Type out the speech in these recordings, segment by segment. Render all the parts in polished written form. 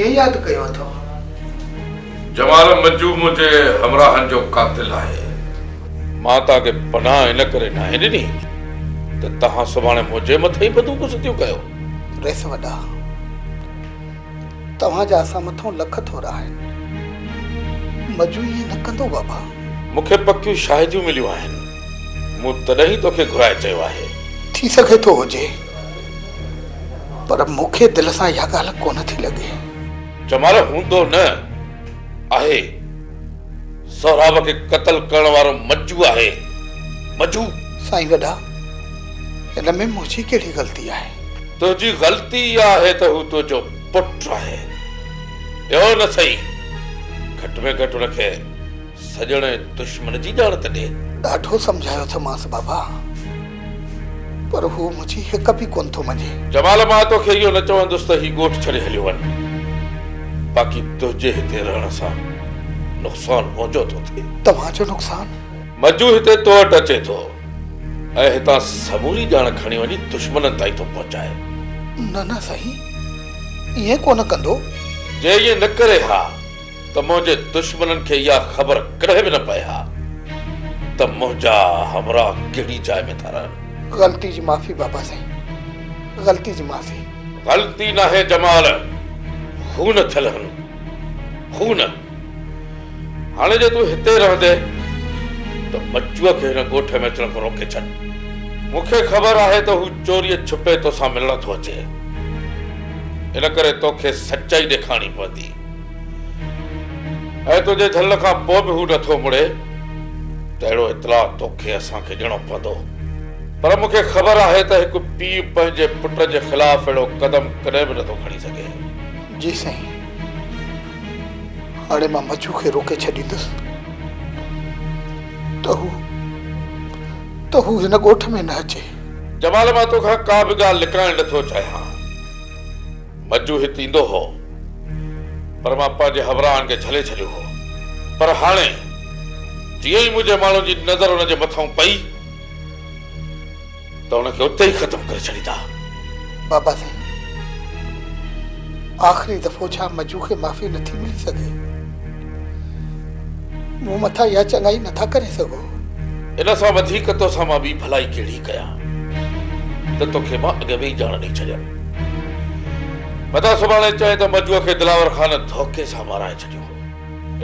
कीअं यादि कयो अथव? जमाल मज्जू मुझे हमराहन जो कातिल है। मां तव्हांखे पनाह इन करे नाहे ॾिनी त तव्हां सुभाणे मुंहिंजे मथे ई बंदूक सतियूं कयो। रेस वॾा, तव्हांजा असां मथां लख थोरा आहिनि। मजू ईअं न कंदो बाबा। मूंखे पकियूं शाहिदियूं मिलियूं आहिनि। मूं तॾहिं तोखे घुराए चयो आहे। थी सघे थो हुजे, पर मूंखे दिलि सां इहा ॻाल्हि कोन थी लॻे। जमाल हूंदो न आहे। सौराब खे क़त्ल करण वारो मज्जू आहे। मज्जू साईं वॾा, हिन में मुंहिंजी कहिड़ी ग़लती आहे? तुंहिंजी ग़लती आहे त हू तुंहिंजो पुटु आहे। ॿियो न सही, घटि में घटि हुनखे सॼण दुश्मन जी ॼाण त ॾे। ॾाढो सम्झायो थमांसि बाबा, पर हू मुंहिंजी हिक बि कोन थो मञे। जमाल मां तोखे इहो न चवंदुसि त हीउ ॻोठु छॾे हलियो वञ। बाक़ी तुंहिंजे हिते रहण सां नुक़सानु मुंहिंजो थो थिए। तव्हांजो नुक़सानु? मज्जू हिते तो वटि अचे थो ऐं हितां समूरी ॼाण खणी वञी दुश्मननि ताईं थो पहुचाए। न न साईं, ईअं कोन कंदो। जे ईअं न करे हा त मुंहिंजे दुश्मननि खे इहा ख़बर कॾहिं बि न पए हा त मुंहिंजा हमराह कहिड़ी जाइ में था रहनि। ग़लती जी माफ़ी बाबा साईं, ग़लती जी माफ़ी। ग़लती नाहे जमाल, खून थियल आहिनि, खून। हाणे जे तूं हिते रहंदे त मज्जूअ खे हिन ॻोठ में अचण खां रोके छॾ। मूंखे ख़बर आहे त हू चोरीअ छुपे तोसां मिलण थो अचे। इन करे तोखे सचाई ॾेखारणी पवंदी ऐं तुंहिंजे झल खां पोइ बि हू नथो मुड़े त अहिड़ो इतलाउ तोखे असांखे ॾियणो पवंदो। पर मूंखे ख़बर आहे त हिकु पीउ पंहिंजे पुट जे ख़िलाफ़ अहिड़ो क़दम कॾहिं बि नथो खणी सघे। जी साईं, हाणे मां मज्जू खे रोके छॾींदुसि त हू हिन ॻोठ में न अचे। जमाल मां तोखां का बि ॻाल्हि लिकाइण नथो चाहियां। मज्जू हिते ईंदो हो, पर मां पंहिंजे हमराहनि खे झले छॾियो हो। पर हाणे जीअं ई मुंहिंजे माण्हू जी नज़र हुनजे मथां पई त हुनखे उते ई ख़तमु करे छॾींदा। बाबा साईं, आख़िरी दफ़ो छा मज्जू खे माफ़ी नथी मिली सघे? मूं मथां इहा चङाई नथा करे सघो? इन सां वधीक तोसां मां ॿी भलाई कहिड़ी कयां त तोखे मां अॻु में ई ॼाण ॾेई छॾियमि। मथां सुभाणे चए त मज्जूअ खे दिलावर ख़ान धोखे सां माराए छॾियो हो।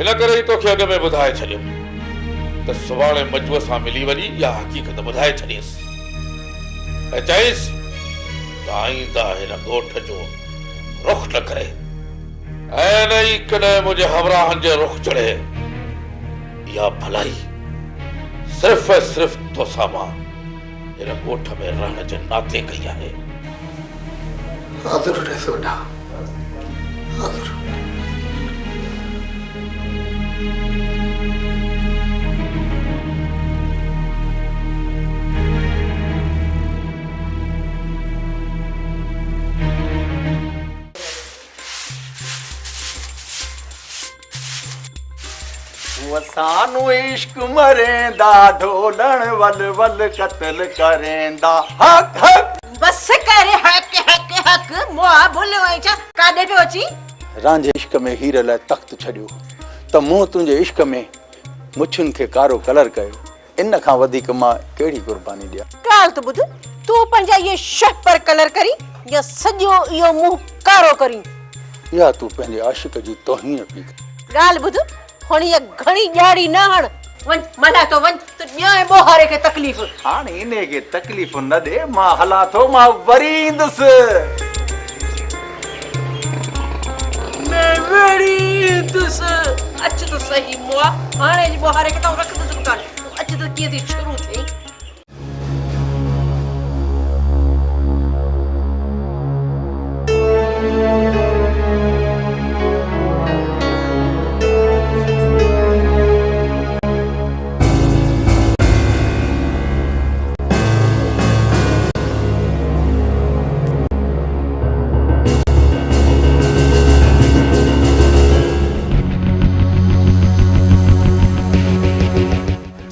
इन करे ई तोखे अॻु में ॿुधाए छॾियुमि त सुभाणे मज्जूअ सां मिली वञी इहा हक़ीक़त ॿुधाए छॾीसि ऐं चईसि त आईंदा हिन ॻोठ जो रुख़ न करे ऐं न ई कॾहिं मुंहिंजे हमराहनि जे रुख़ चढ़े। इहा भलाई सिर्फ़ ऐं सिर्फ़ तोसां मां हिन ॻोठ में रहण जे नाते कई आहे। हाज़िर रहिसो वॾा, हाज़िर। सानू इश्क मरेंदा, ढोलण वल वल कत्ल करेंदा। हक हक बस करे हक हक हक मुआ बोले वई छा काडे पे अची? रांझे इश्क में हीर लाइ तख्त छॾियो त मूं तुंहिंजे इश्क में मुछुनि खे कारो कलर कयो। इन खां वधीक मां कहिड़ी कुर्बानी ॾियां? काल तो बुध तू पंहिंजा ये शह पर कलर करी या सॼो इहो मुंह कारो करी? या तूं पंहिंजे आशिक जी तौहीन पई कर। ॻाल्हि बुध, हुन ये घणी ॼाड़ी न हण। वन मना तो वन तो न्याय बोहारे के तकलीफ़। हाणे इने के तकलीफ़ न दे, मां हला थो, मां वरी ईंदुसि। मैं वरी ईंदुसि। अच तो सही मुआ, हाणे जी बोहारे के तो रख दस काल। अच तो कीअं थी शुरू थी?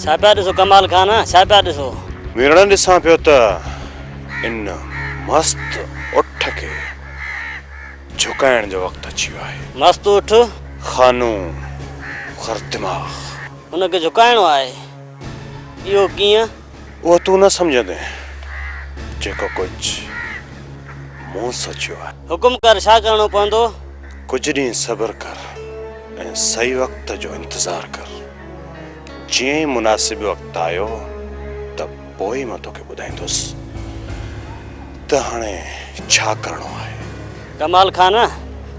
छा पिया ॾिसो कमाल खान? छा पिया ॾिसो? विरण ॾिसां पियो त इन मस्त उठ खे झुकाइण जो वक़्तु अची वियो आहे। मस्त उठ खानू खर दिमाग़ हुनखे झुकाइणो आहे। इहो कीअं? उहो तूं न सम्झंदे जेको कुझु मूं सोचियो आहे। हुकुम कर, छा करणो पवंदो? कुझु ॾींहं सब्र कर ऐं सही वक़्त जो इंतज़ारु कर। जीअं ई मुनासिबु वक़्तु आयो त पोइ ई मां तोखे ॿुधाईंदुसि त हाणे छा करिणो आहे। कमाल खान,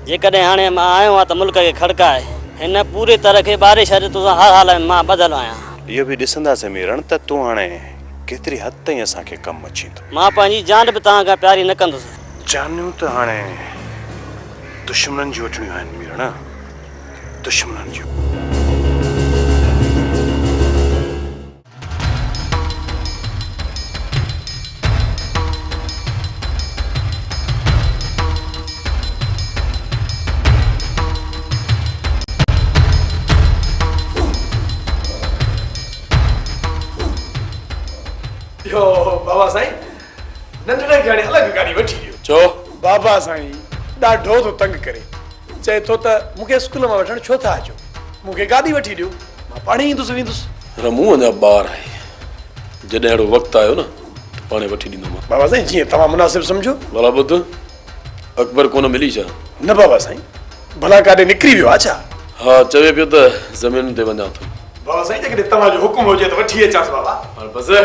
जेकॾहिं हाणे मां आयो आहियां त मुल्क खे खड़काए हिन पूरे तरह खे ॿारे छॾ। तोसां हर हाल में मां ॿधल आहियां। इहो बि ॾिसंदासीं मीरण त तूं हाणे केतिरी हद ताईं असांखे कमु अची थो। मां पंहिंजी जान बि तव्हां खां प्यारी न कंदुसि। जानियूं त हाणे दुश्मननि जूं वठणियूं आहिनि मीरण, दुश्मननि जूं। यो बाबा साईं नंढड़े खे हाणे अलॻि गाॾी वठी ॾियो। छो? बाबा साईं ॾाढो थो तंग करे, चए थो त मूंखे स्कूल मां वठणु छो था अचो, मूंखे गाॾी वठी ॾियो, मां पाण ई ईंदुसि वेंदुसि। रमू अञा ॿार आहे, जॾहिं अहिड़ो वक़्तु आयो न त पाणे वठी ॾींदोमांइ। बाबा साईं जीअं तव्हां मुनासिबु सम्झो। भला ॿुध, अकबर कोन मिली छा? न बाबा साईं, भला काॾे निकिरी वियो आहे छा? हा, चवे पियो त ज़मीन ते वञा थो। बाबा साईं जेकॾहिं तव्हांजो हुकुम हुजे त वठी अचांसि बाबा। हाणे बसि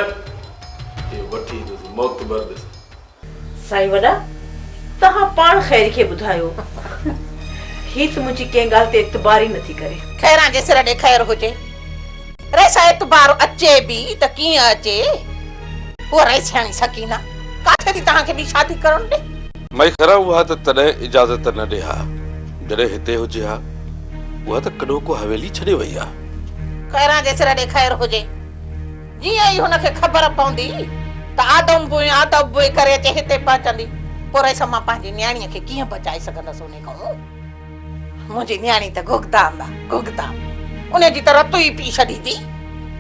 इहो वठी ईंदुसि, मौत बरदसि। साईं वॾा, तव्हां पाण ख़ैर खे ॿुधायो। ही त मुंहिंजी कंहिं ॻाल्हि ते एतबार ई नथी करे। खैरां जे सिर ॾे ख़ैर हुजे, रेसा एतबार अचे बि त कीअं अचे? उहा रेसियाणी सकीना काथे थी तव्हांखे बि शादी करण ॾे? माई ख़ैरा उहा त तॾहिं इजाज़त न ॾे हा, जॾहिं हिते हुजे हा। उहा त कॾो को हवेली छॾे वई आहे। खैरां जे सिर ॾे ख़ैर हुजे, जीअं ई हुनखे ख़बर पवंदी त आदम बुए करे अचे हिते पहुचंदी, पोइ रेसा मां पंहिंजी न्याणीअ खे कीअं बचाए सघंदसि उन खां? मुंहिंजी न्याणी त गुगदाम आहे, गुगदाम। उनजी त रतु ई पी छॾी थी।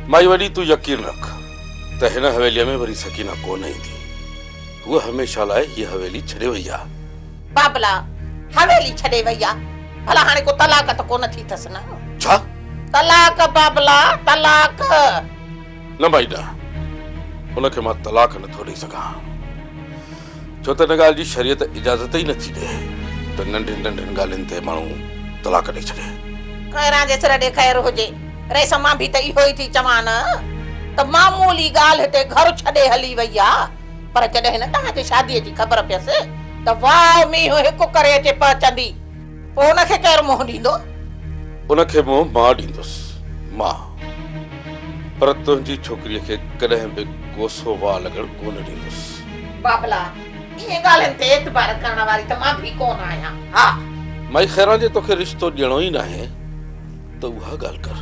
माई वॾी, तूं यकीन रख त हिन हवेलीअ में वरी सकीना कोन ईंदी। उहा हमेशह लाइ हीअ हवेली छॾे वई आहे। बाबला हवेली छॾे वई आहे, भला हाणे को तलाक त कोन थी अथसि न? छा तलाक बाबला, तलाक? न माई न, उनखे मां तलाक नथो ॾेई सघां, छो त हिन ॻाल्हि जी शरीयत इजाज़त ई नथी ॾे त नंढियुनि नंढियुनि ॻाल्हियुनि ते माण्हू तलाक ॾेई छॾे। खैरां जे सिर ॾे ख़ैर हुजे, रेस मां बि त इहो ई थी चवां न त मामूली ॻाल्हि हिते घर छॾे हली वई आहे, पर जॾहिं हिन तव्हांजे शादीअ जी ख़बर पियसि त वाह मींहुं हिकु करे अचे पहुचंदी, पोइ हुनखे केरु मुंहुं ॾींदो? उनखे मुंहुं मां ॾींदुसि, मां। पर तुंहिंजी छोकिरीअ खे कॾहिं बि कोसो वाह लॻण कोन ॾींदुसि। बाबला इहे ॻाल्हियुनि ते एतबार करण वारी त मां बि कोन आहियां। हा माई ख़ैरां जे तोखे रिश्तो ॾियणो ई नाहे त उहा ॻाल्हि कर।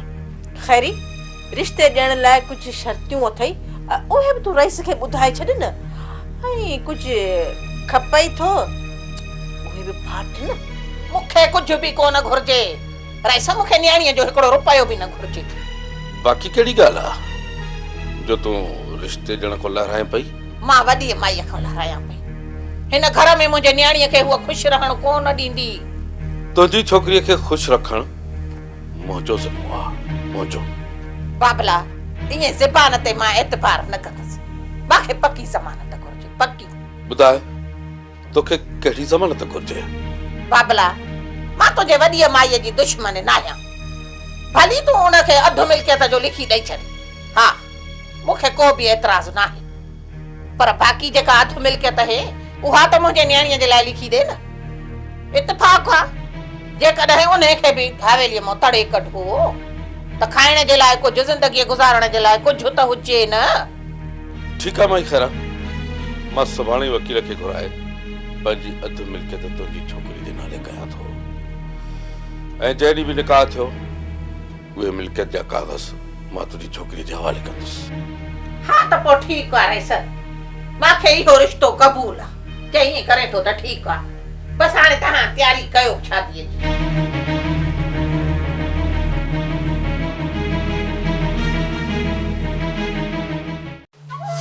खैरी, रिश्ते ॾियण लाइ कुझु शर्तियूं अथई, उहे बि तूं रईस खे ॿुधाए छॾ न। ऐं कुझु खपई थो, उहे बि फाट न। मूंखे कुझु बि कोन घुर्जे, रईस मूंखे न्याणीअ जो हिकिड़ो रुपयो बि न घुर्जे। बाक़ी कहिड़ी ॻाल्हि आहे जो तूं रिश्ते ॾियण खां लहराए पई? मां वॾी माईअ खां लहरायां पई। हिन घर में मुंहिंजे न्याणीअ खे हूअ ख़ुशि रहण कोन ॾींदी। तुंहिंजी छोकिरीअ खे ख़ुशि रखण मुंहिंजो ज़िम्मो आहे, मुंहिंजो। बाबला ईअं ज़बान ते मां एतबार न कंदसि, मूंखे पकी ज़मानत घुर्जे, पकी। ॿुधाए तोखे कहिड़ी ज़मानत घुर्जे? बाबला मां तुंहिंजे वॾी माईअ जी दुश्मन न आहियां, भली तूं उनखे अधु मिल्कियत जो लिखी ॾेई छॾ। हा, मूंखे को बि एतिराज़ न आहे, पर बाक़ी जेका अधु मिल्कियत आहे उहा त मुंहिंजे न्याणीअ जे लाइ लिखी ॾे न। इत्तेफ़ाक़ आहे, जेकॾहिं उनखे बि हवेलीअ मां तड़े कढो त खाइण जे लाइ कुझु, ज़िंदगी गुज़ारण जे लाइ कुझु त हुजे न। ठीकु आहे माई ख़ैरा, मां सुभाणे वकील खे घुराए पंहिंजी अधु मिल्कियत तुंहिंजी छोकिरी जे नाले कयां थो, ऐं जॾहिं बि निकाह थियो उहे मिल्कियत जा कागज़ मां तुंहिंजी छोकिरी जे हवाले कंदुसि। हा त पोइ ठीकु आहे सर, मूंखे इहो रिश्तो क़बूल आहे। चई करे थो त ठीकु आहे, बसि हाणे तव्हां तयारी कयो शादीअ जी।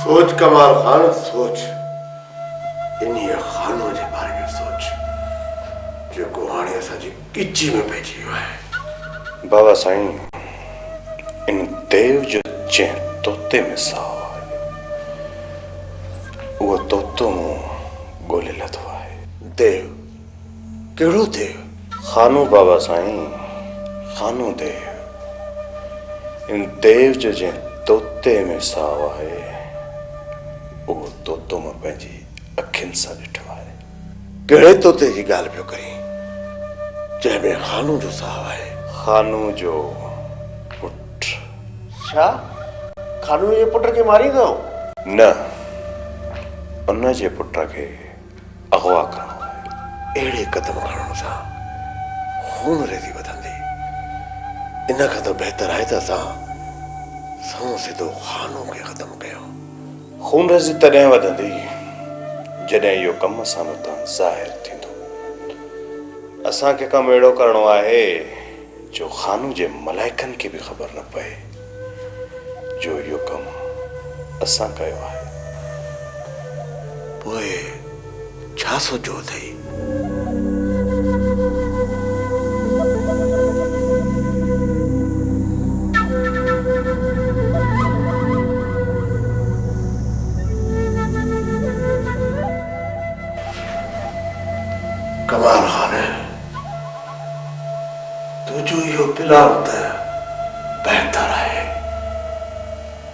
सोच कमाल खान, सोच। इन्हीं खानों के बारे में सोच असांजी किची में पइजी वियो आहे। बाबा साईं, इन देव जो जंहिं तोते में साह आहे उहो तोतो मूं ॻोल्हे लथो आहे। देव कहिड़ो देव? खानू बाबा साईं, खानू देव। इन देव जो जंहिं तोते में साह आहे उहो तोतो मां पंहिंजी अखियुनि सां ॾिठो आहे। कहिड़े तोते जी ॻाल्हि पियो करी जंहिंमें खानू जो साह आहे? खानू जो पुट। छा खानू जे पुट खे मारींदो? न, उन जे पुट खे अगवा करणो आहे। अहिड़े कदम खणण सां खून रेती वधंदी। इन खां त बहितर आहे त असां सिधो खानू खे ख़तम कयूं। खून रेज़ी तॾहिं वधंदी जॾहिं इहो कमु असां वटां ज़ाहिर थींदो। असांखे कमु अहिड़ो करणो आहे जो खानू जे मलाइकनि खे बि ख़बर न पए जो इहो कमु असां कयो आहे। पोइ छा सोचियो अथई? कमाल खान तुंहिंजो इहो प्लान त बहितर आहे,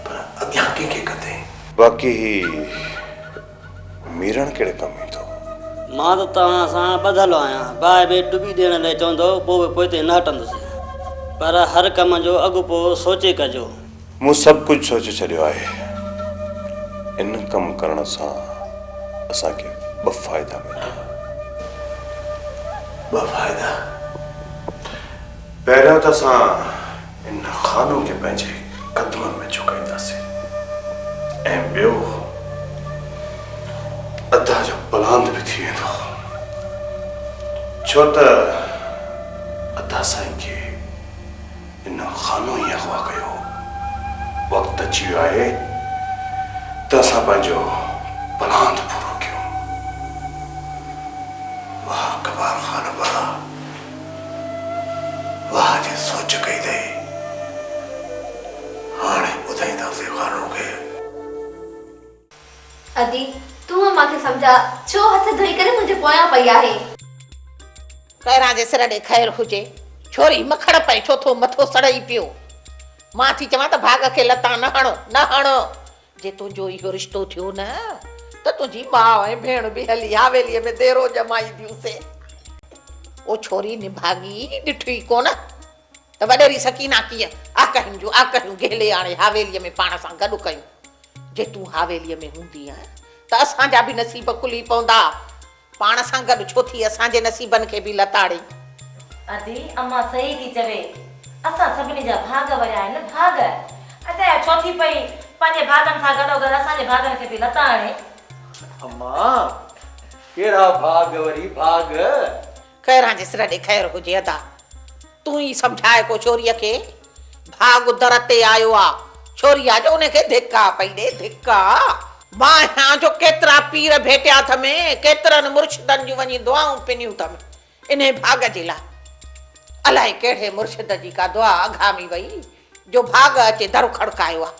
पर अॻियां कंहिंखे कंदे? बाक़ी मीरण कहिड़े कमु ईंदो? मां त तव्हां सां ॿधल आहियां। बाहि में टुॿी ॾियण लाइ चवंदो पोइ पोइ ते न हटंदुसि, पर हर कम जो अॻु पोइ सोचे कजो। मूं सभु कुझु सोचे छॾियो आहे। इन कमु करण सां असांखे 2 फ़ाइदा मिलंदा। 2 फ़ाइदा? पहिरियों त असां इन खानू खे पंहिंजे क़दमनि में झुकाईंदासीं, ऐं ॿियो अदा जो बुलंद बि थी वेंदो। छो त अदा साईं खे इन खानू ई अगवा कयो। वक़्तु अची वियो आहे त असां पंहिंजो बुलंद पूरो कयूं। वाह कमाल खान वाह, वाह जे सोच कई अथई। हाणे ॿुधाईंदासीं खानू खे। अदी तूं मूंखे सम्झा छो हथ धोई करे मुंहिंजे पोयां पई आहे? पहिरां जे सिर ॾे ख़ैर हुजे, छोरी मखण पए छो थो मथो सड़ई पियो। मां थी चवां त भाग खे लता न हणो न हणो। जे तुंहिंजो इहो रिश्तो थियो न त तुंहिंजी माउ ऐं भेण बि हली हवेलीअ में देरो ॼमाईंदियूंसीं। ओ छोरी निभागी ॾिठी कोन त वॾेरी सकीना कीअं आकहियूं घेले आणे हवेलीअ में पाण सां गॾु कयूं। जे तूं हवेलीअ में हूंदी आहे त असांजा बि नसीब खुली पवंदा। पाण सां गॾु छो थी असांजे नसीबनि खे बि लताड़े। अदी अम्मा सही थी चवे, असां सभिनी जा भाग वरिया आहिनि भाग। असां छो थी पई पंहिंजे भागनि सां गॾो गॾु असांजे भागनि खे बि लताड़े। अम्मा कहिड़ा भाग वरी भाग? खैरां जे सिर ॾे ख़ैर हुजे अदा। तूं ई सम्झाए को छोरीअ खे। भाग दर ते आयो आहे, छोरी आहे जो उनखे धिका पई ॾे धिका। मां हियां जो केतिरा पीर भेटिया अथमें, केतिरनि मुर्शिदनि जूं वञी दुआऊं पिनियूं अथम इन भाग जे लाइ। अलाए कहिड़े मुर्शिद जी का दुआ अघामी वई जो भाग अचे दर खड़कायो आहे।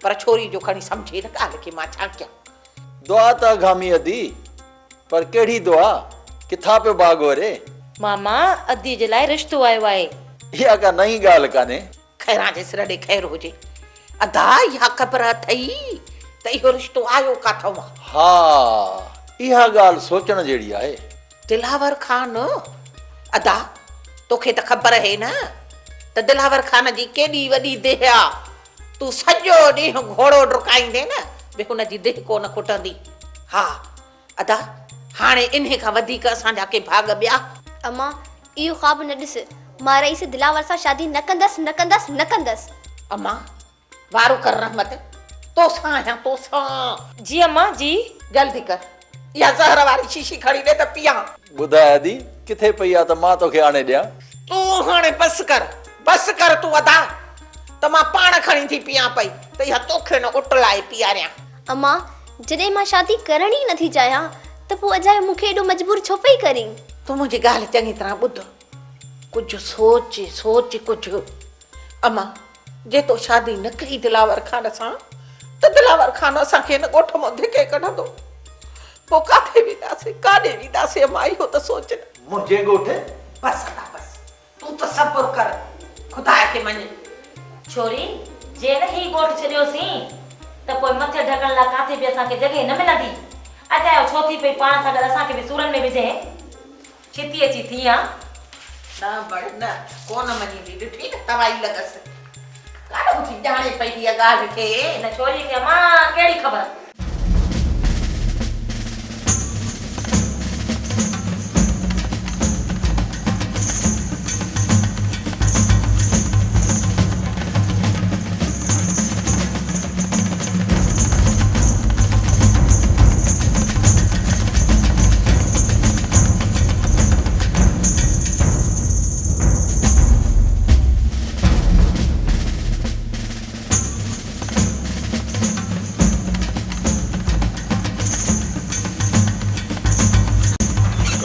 पर छोरी जो खणी सम्झे न ॻाल्हि खे मां छा कयां। दुआ त अघामी अदी, पर कहिड़ी दुआ? किथां पियो भाग वरे? मामा अदी जे लाइ रिश्तो आयो आहे। इहा का नई ॻाल्हि कान्हे। खैरां जे सिर ॾे ख़ैर हुजे अदा, इहा ख़बर अथई त इहो रिश्तो आयो काथां आहे? हा, इहा ॻाल्हि सोचण जहिड़ी आहे। दिलावर खान अदा, तोखे त ख़बर है न त दिलावर खान जी केॾी वॾी देह आहे। तूं सॼो ॾींहुं घोड़ो डुकाईंदे न बि हुनजी देह कोन खुटंदी। हा अदा, हाणे इन खां वधीक असांजा के भाग ॿिया? अम्मा इहो ख्वाब न ॾिस, मां रईस दिलावर सां शादी न कंदसि। अम्मा वारो कर रहमत, तोसां आहियां तोसां। जी अम्मा जी। जल्दी कर, इहा ज़हर वारी शीशी खणी ॾे त पियां। ॿुधाए अदी किथे पई आहे त मां तोखे आणे ॾियां। तूं हाणे बस कर तूं अदा, त मां पाण खणी थी पियां पई त इहा तोखे न उटलाए पियारियां। अम्मा जॾहिं मां शादी करण ई नथी चाहियां त पोइ अजाए मूंखे एॾो मजबूर छो पई करीं? तूं मुंहिंजी ॻाल्हि चङी तरह ॿुध, कुझु सोच सोच कुझु। अम्मा जे तो शादी न कई दिलावर खान सां त दिलावर खान असांखे हिन ॻोठ मां धिके कढंदो, पोइ काथे वेंदासीं, काॾे वेंदासीं? अम्मा इहो त सोच न। मुंहिंजे ॻोठ बसि अदा बसि, तूं त सब्र कर, ख़ुदा खे मञ। छोरी जे न ही ॻोठ छॾियोसीं त पोइ मथे ढकण लाइ काथे बि असांखे जॻह न मिलंदी। अजायो छो थी पई पाण सां गॾु असांखे बि सूरनि में विझे, छिती अची थी आ। न बड़ न कोन मञींदी, ॾिठी न तवाई लॻसि, काॾो थी ॼाणे पई इहा ॻाल्हि खे। हिन छोरीअ खे मां कहिड़ी ख़बर।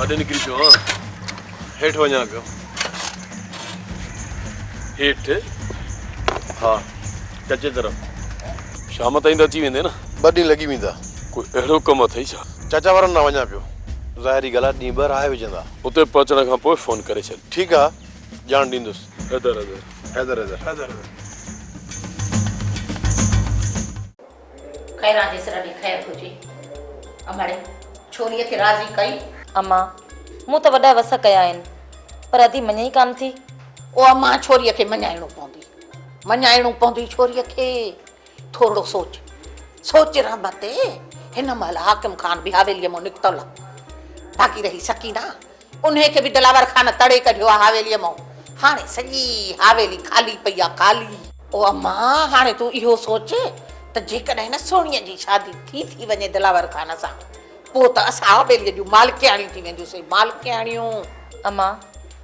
काॾे निकिरी पियो? हाँ हेठि वञा पियो। हेठि? हा कचे तरफ़। शाम ताईं त अची वेंदे न? 2 ॾींहं लॻी वेंदा। कोई अहिड़ो कमु अथई छा? चाचा वारनि न वञा पियो, ज़ाहिरी ॻाल्हि आहे, ॾींहुं 2 राहे विझंदा। उते पहुचण खां पोइ फ़ोन करे छॾ। ठीकु आहे, ॼाण ॾींदुसि। हैदर खैरा जे सिर ॾे ख़ैर हुजे। अमड़े छोरीअ खे राज़ी कई? अम्मा मूं त वॾा वस कया आहिनि, पर अधी मञे ई कान थी। ओ अम्मा छोरीअ खे मञाइणो पवंदी छोरीअ खे। थोरो सोच रहमत, हिन महिल हाकिम ख़ान बि हवेलीअ मां निकितल आहे, बाक़ी रही सकीना, उन खे बि दिलावर खान तड़े कढियो आहे हवेलीअ मां। हाणे सॼी हवेली खाली पई आहे, खाली। ओ अम्मा हाणे तूं इहो सोच त जेकॾहिं न सोणीअ जी शादी थी वञे दिलावर खान सां, पोइ त असां हवेलीअ जूं मालिकियाणियूं थी वेंदियूंसीं, मालिकियाणियूं। अम्मा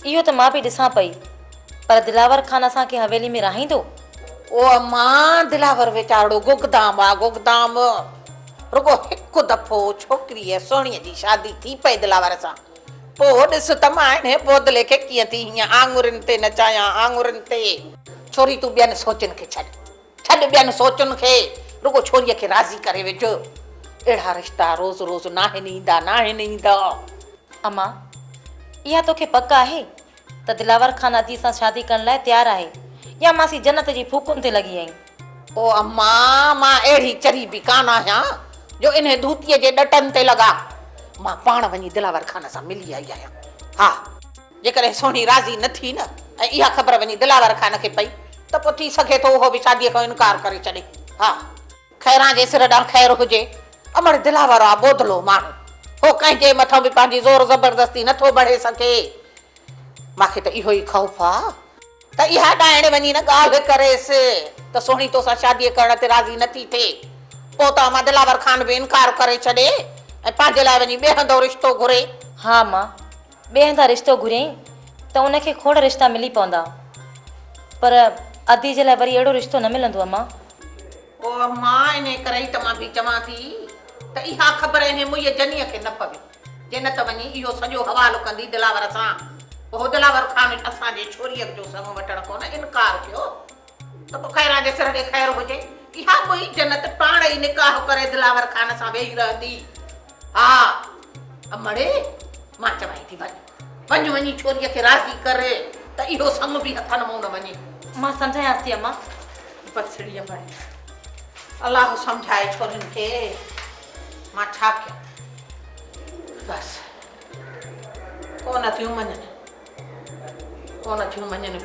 इहो त मां बि ॾिसां पई, पर दिलावर खान असांखे हवेली में रहाईंदो? ओ अम्मा दिलावर वीचारो गुगदाम आहे, गुगदाम। रुगो हिकु दफ़ो छोकिरीअ सोणीअ जी शादी थी पई दिलावर सां, पोइ ॾिस त मां हिन बोदले खे कीअं थी हीअं आङुरनि ते नचायां, आङुरनि ते। छोरी तूं ॿियनि सोचनि खे छॾ ॿियनि सोचनि खे, रुगो छोरीअ खे राज़ी करे विझ। अहिड़ा रिश्ता रोज़ रोज़ नाहिनि ईंदा। अम्मा इहा तोखे पक आहे त दिलावर खान अदी सां शादी करण लाइ तयारु आहे, या मासी जन्नत जी फूकुनि ते लॻी आई? ओ अम्मा मां अहिड़ी चरी बि कान आहियां जो इन धूतीअ जे ॾटनि ते लॻा। मां पाण वञी दिलावर खान सां मिली आई आहियां। हा जेकॾहिं सोणी राज़ी न थी न, ऐं इहा ख़बर वञी दिलावर खान खे पई, त पोइ थी सघे थो उहो बि शादीअ खां इनकार करे छॾे। हा खैरा जे सिर ॾांहुं ख़ैर हुजे। अमड़ दिलावर आहे बोदलो माण्हू, हो कंहिंजे मथां बि पंहिंजी ज़ोर ज़बरदस्ती नथो बढ़े सघे। मूंखे त इहो ई ख़ौफ़ आहे त इहा ॾाइण वञी न ॻाल्हि करेसि त सोणी तोसां शादीअ करण ते राज़ी नथी थिए, पोइ त मां दिलावर खान बि इनकार करे छॾे ऐं पंहिंजे लाइ वञी ॿिए रिश्तो घुरे। हा मां ॿिए हंधा रिश्तो घुरियईं त उनखे खोड़ रिश्ता मिली पवंदा, पर अदी जे लाइ वरी अहिड़ो रिश्तो न मिलंदो। अम्मा ओ अम्मा इन करे ई त मां बि चवां थी त इहा ख़बर हिन मुंहिंजे जनीअ खे न पवे, जे न त वञी इहो सॼो हवालो कंदी दिलावर सां। पोइ दिलावर खान असांजे छोरीअ जो संग वठण कोन इनकार कयो त पोइ खैरा जे सिर ॾे ख़ैर हुजे। इहा मुंहिंजी जन्नत पाण ई निकाह करे दिलावर खान सां वेही रहंदी। हा अमड़े मां चवां थी वञ वञी छोरीअ खे राज़ी करे त इहो संग बि हथनि मूं न वञे। मां सम्झायांसि थी अम्मा। बसड़ी अमड़े अलाह सम्झाए छोरियुनि खे, मां छा कयां? बसि कोन थियूं मञनि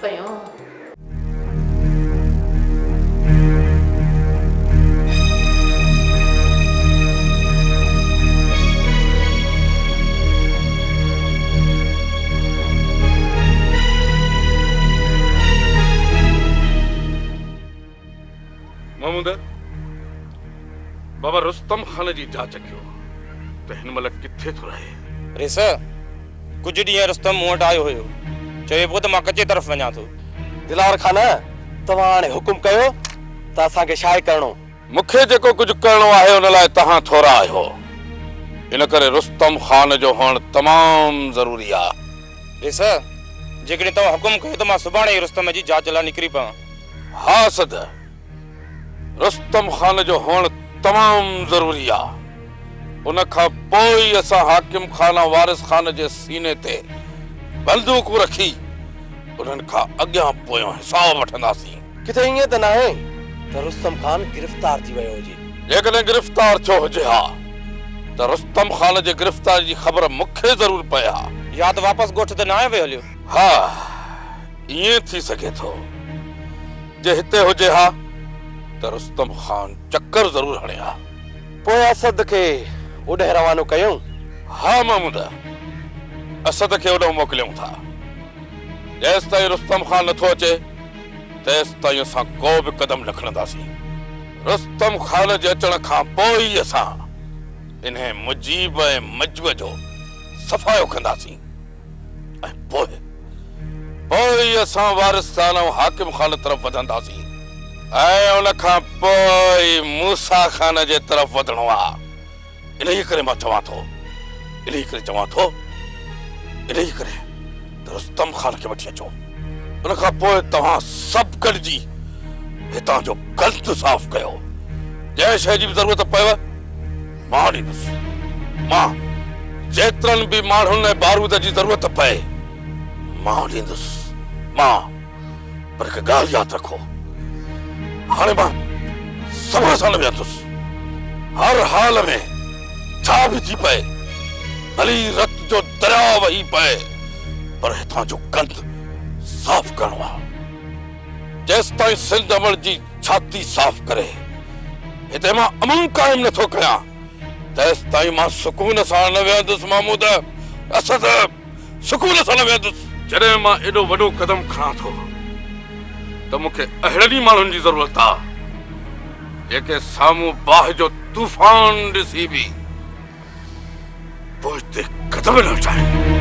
पियूं। महमूद बाबा रुस्तम खान जी जांच कयो त हिन महिल किथे थो रहे? रेस कुझु ॾींहं रुस्तम मूं वटि आयो हुयो, चए पियो त मां कचे तरफ़ वञा थो। दिलावर खान तव्हां हाणे हुकुम कयो त असांखे छा करणो? मूंखे जेको कुझु करणो आहे उन लाइ तव्हां थोरा आहियो। इन करे रुस्तम खान जो हुअणु तमाम ज़रूरी आहे। ॾिस जेकॾहिं तव्हां हुकुम कयो त मां सुभाणे ई रुस्तम जी जांच लाइ निकिरी पवां। हा सद, रुस्तम खान जो हुअणु तमाम ज़रूरी आहे। उन खां पोइ असां हाकिम खान वारिस खान जे सीने ते बंदूकूं रखी उन्हनि खां अॻियां पोयां हिसाब वठंदासीं। किथे ईअं त न आहे त रुस्तम खान गिरफ़्तार थी वियो हुजे? जेकॾहिं गिरफ़्तार थियो हुजे हा त रुस्तम खान जे गिरफ़्तारी जी ख़बर मूंखे ज़रूर पए हा। या त वापसि ॻोठ ते न आयो वियो हलियो? हा, ईअं थी सघे थो। जे हिते हुजे हा त रुस्तम खान चक्कर ज़रूर हणे हा। पोइ असद खे ओॾे रवानो कयूं? हा महमूद, असद खे ओॾो मोकिलियूं था। जेसि ताईं रुस्तम खान नथो अचे तेसि ताईं असां को बि क़दम न खणंदासीं। रुस्तम खान जे अचण खां पोइ ई असां इन्हे मुजीब ऐं मजूअ जो सफ़ायो कंदासीं ऐं पोइ असां वारिस खान ऐं हाकिम खान तरफ़ वधंदासीं ऐं उन खां पोइ मूसा खान जे तरफ़ वधणो आहे। इन्ही करे मां चवां थो त रुस्तम खान खे वठी अचो। उन खां पोइ तव्हां सभु गॾिजी हितां जो गल्त साफ़ कयो। जंहिं शइ जी बि ज़रूरत पएव मां ॾींदुसि। मां जेतिरनि बि माण्हुनि ऐं बारूद जी ज़रूरत पए मां ॾींदुसि। मां पर हिकु ॻाल्हि यादि रखो, हाणे मां सभु सां न वेहंदुसि। हर हाल में छा बि थी पए, भली रत जो दरिया वही पए, पर हितां जो गंद साफ़ करणो आहे। जेसि ताईं सिंध अमल जी छाती साफ़ करे हिते मां अमन क़ाइम नथो कयां तेसि ताईं मां सुकून सां न वेहंदुसि। महमूद, असद, सुकून सां न वेहंदुसि। जॾहिं मां एॾो वॾो कदम खणां थो त मूंखे अहिड़नि माण्हुनि जी ज़रूरत आहे जेके साम्हूं बाहि जो तूफ़ान ॾिसी बि पोइ ते कदम न हटाइनि।